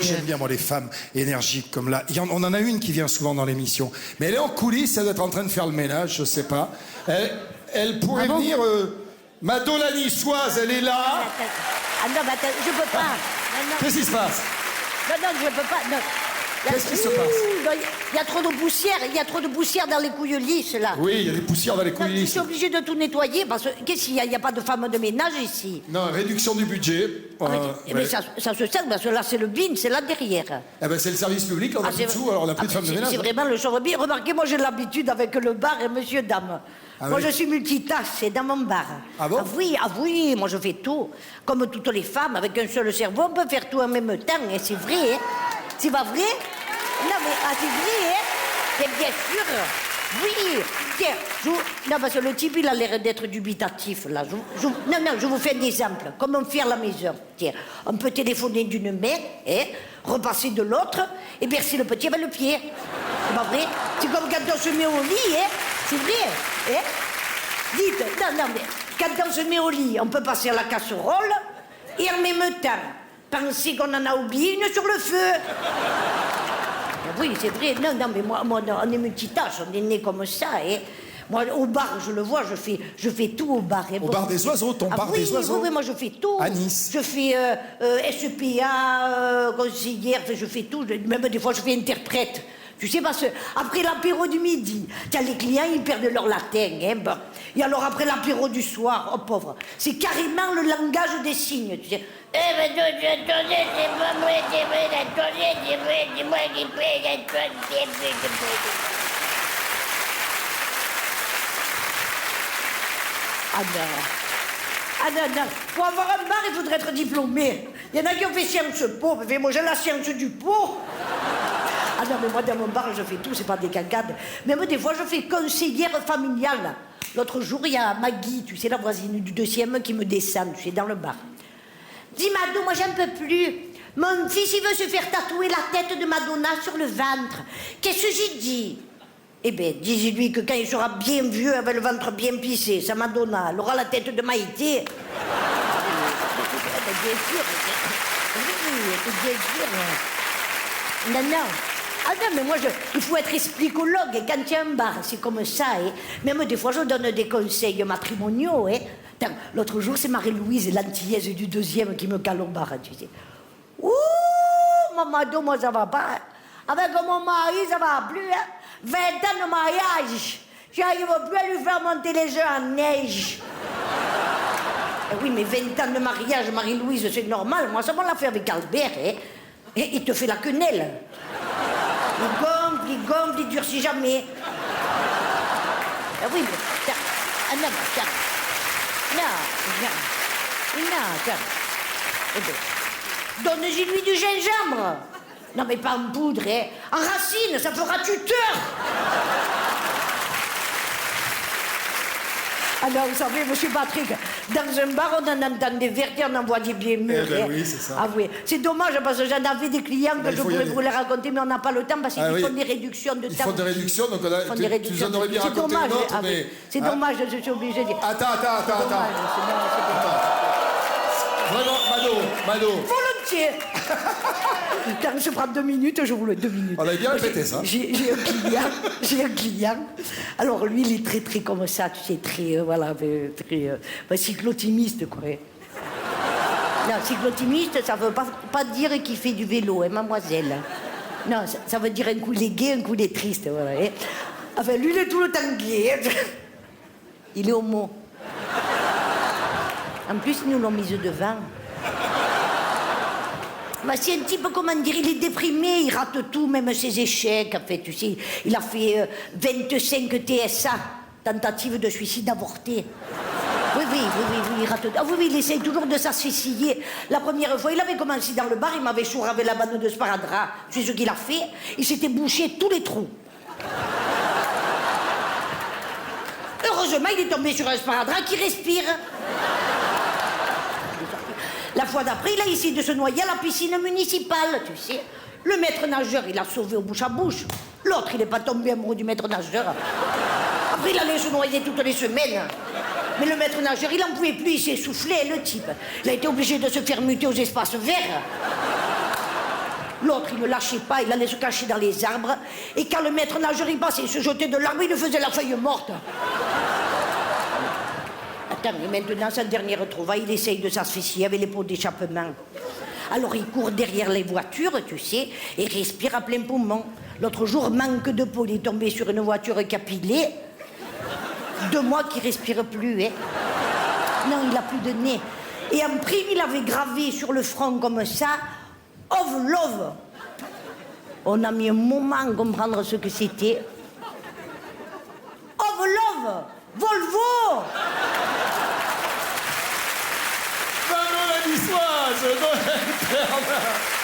J'aime bien, moi, les femmes énergiques comme là. On en a une qui vient souvent dans l'émission. Mais elle est en coulisses, elle doit être en train de faire le ménage, je sais pas. Elle pourrait venir... Mado la niçoise, elle est là. Ah non, mais attends, je peux pas. Non. Qu'est-ce qui se passe? Non, je peux pas. Non. Qu'est-ce qui se passe? Il y a trop de poussière, il y a trop de poussière dans les couilles lisses, là. Oui, il y a des poussières dans les couilles Je lisses. suis obligée de tout nettoyer, parce que qu'est-ce qu'il y a? Il n'y a pas de femme de ménage ici. Non, réduction du budget. Mais ça se sert, parce que là, c'est le bin, c'est là derrière. Eh ben, c'est le service public, on a plus de sous, alors on n'a plus de femmes de ménage. C'est vraiment le chauffe-bien. Remarquez, moi, j'ai l'habitude avec le bar et monsieur, dame. Moi, je suis multitâche, c'est dans mon bar. Ah bon? Ah oui, moi, je fais tout. Comme toutes les femmes, avec un seul cerveau, on peut faire tout en même temps, et c'est vrai, hein. C'est pas vrai? Non, mais c'est vrai, hein. C'est bien sûr. Oui. Tiens, non, parce que le type, il a l'air d'être dubitatif, là. Non, je vous fais un exemple. Comment faire la maison? Tiens, on peut téléphoner d'une main, hein, repasser de l'autre, et bercer le petit avec le pied. C'est pas vrai? C'est comme quand on se met au lit, hein. C'est vrai, hein? Dites, non, mais quand on se met au lit, on peut passer à la casserole, et en même temps, penser qu'on en a oublié une sur le feu. Oui, c'est vrai. Non, mais moi, on est multitâche, on est né comme ça, hein. Moi, au bar, je le vois, je fais tout au bar. Hein. Au bar des oiseaux, ton bar des oiseaux? Oui, moi, je fais tout. À Nice. Je fais SPA, conseillère, je fais tout. Même des fois, je fais interprète. Tu sais, parce qu'après l'apéro du midi, les clients, ils perdent leur latin. Hein, bon. Et alors, après l'apéro du soir, oh pauvre, c'est carrément le langage des signes, tu sais. Eh ben, attendez, c'est pas moi, c'est vrai, attendez, c'est moi qui paye, attendez, Ah non. Pour avoir un bar, il faudrait être diplômé. Il y en a qui ont fait sciences po, mais moi j'ai la science du pot. Ah non, mais moi dans mon bar, je fais tout, c'est pas des cagades. Même des fois, je fais conseillère familiale. L'autre jour, il y a Maggie, tu sais, la voisine du deuxième qui me descend, tu sais, dans le bar. Dis Mado, moi j'en peux plus. Mon fils, il veut se faire tatouer la tête de Madonna sur le ventre. Qu'est-ce que j'ai dit? Eh bien, dis-lui que quand il sera bien vieux, avec le ventre bien pissé, sa Madonna, elle aura la tête de Maïté. Bien sûr. Oui, bien sûr. Non. Ah non, mais moi, il faut être psychologue. Et quand il y a un bar, c'est comme ça. Hein. Même des fois, je donne des conseils matrimoniaux. Hein. L'autre jour, c'est Marie-Louise, l'antillaise du deuxième, qui me cale au bar, tu sais. Ouh, Mamado, moi, ça va pas. Avec mon mari, ça va plus. Hein. 20 ans de mariage. J'arrive plus à lui faire monter les œufs en neige. Oui, mais 20 ans de mariage, Marie-Louise, c'est normal. Moi, ça, on l'a fait avec Albert. Hein. Et il te fait la quenelle. Il gonfle, il durcit jamais. Ah oui, mais... Non. Eh bien, donne-lui du gingembre. Non, mais pas en poudre, hein. En racine, ça fera tuteur. Alors, vous savez, monsieur Patrick, dans un bar, on en entend des vertes et on en voit des bien mûrs. Eh ben oui, c'est ça. Ah oui, c'est dommage parce que j'en avais des clients que je pourrais vous les raconter, mais on n'a pas le temps parce qu'ils font des réductions de temps. Ils font des réductions, donc tu nous en aurais bien raconté une autre, mais... C'est dommage, je suis obligée de dire. Attends. Vraiment, Mado. Volontiers. Quand je prends 2 minutes, je vous le 2 minutes. On avait bien répété ça. J'ai un client. Alors lui, il est très, très comme ça, tu sais, très, très cyclotimiste, quoi. Non, cyclotimiste, ça veut pas dire qu'il fait du vélo, hein, mademoiselle. Non, ça veut dire un coup il est gai, un coup il est triste, voilà. Hein. Enfin, lui, il est tout le temps gai. Hein. Il est homo. En plus, ils nous l'ont mise devant. Bah, c'est un type, comment dire, il est déprimé, il rate tout, même ses échecs. En fait, tu sais, il a fait 25 TSA, tentative de suicide avorté. Oui, il rate. Ah oui, il essaye toujours de s'asphyxier. La première fois, il avait commencé dans le bar, il m'avait chouré avec la bande de sparadrap. Tu sais ce qu'il a fait? Il s'était bouché tous les trous. Heureusement, il est tombé sur un sparadrap qui respire. La fois d'après, il a essayé de se noyer à la piscine municipale, tu sais. Le maître nageur, il a sauvé au bouche à bouche. L'autre, il n'est pas tombé amoureux du maître nageur. Après, il allait se noyer toutes les semaines. Mais le maître nageur, il n'en pouvait plus, il s'est essoufflé, le type. Il a été obligé de se faire muter aux espaces verts. L'autre, il ne lâchait pas, il allait se cacher dans les arbres. Et quand le maître nageur y passait, il se jetait de l'arbre, il le faisait la feuille morte. Attends, et maintenant, sa dernière trouvaille, il essaye de s'asphyxier avec les pots d'échappement. Alors il court derrière les voitures, tu sais, et respire à plein poumon. L'autre jour, manque de peau, il est tombé sur une voiture capilée. 2 mois qu'il respire plus, hein. Non, il a plus de nez. Et en prime, il avait gravé sur le front comme ça, Of Love. On a mis un moment à comprendre ce que c'était. Of Love, Volvo. Manon la niçoise, Noël Bernard.